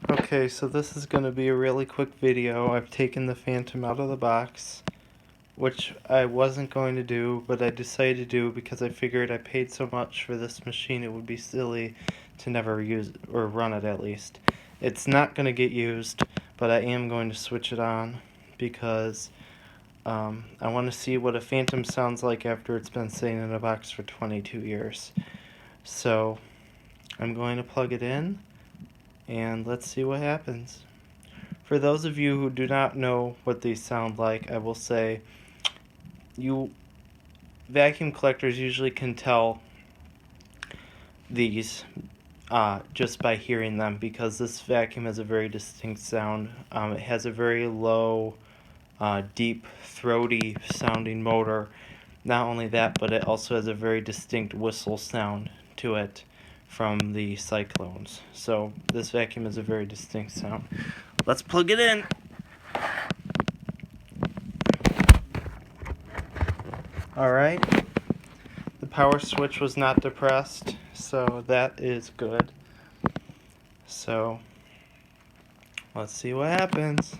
Okay, so this is going to be a really quick video. I've taken the Fantom out of the box, which I wasn't going to do, but I decided to do because I figured I paid so much for this machine it would be silly to never use it, or run it at least. It's not going to get used, but I am going to switch it on because I want to see what a Fantom sounds like after it's been sitting in a box for 22 years. So I'm going to plug it in and let's see what happens. For those of you who do not know what these sound like, I will say vacuum collectors usually can tell these just by hearing them, because this vacuum has a very distinct sound. It has a very low, deep, throaty sounding motor. Not only that, but it also has a very distinct whistle sound to it from the cyclones. So this vacuum has a very distinct sound. Let's plug it in. Alright, the power switch was not depressed, so that is good. So let's see what happens.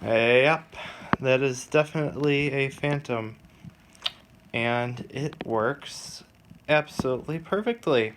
Yep, that is definitely a Fantom, and it works absolutely perfectly.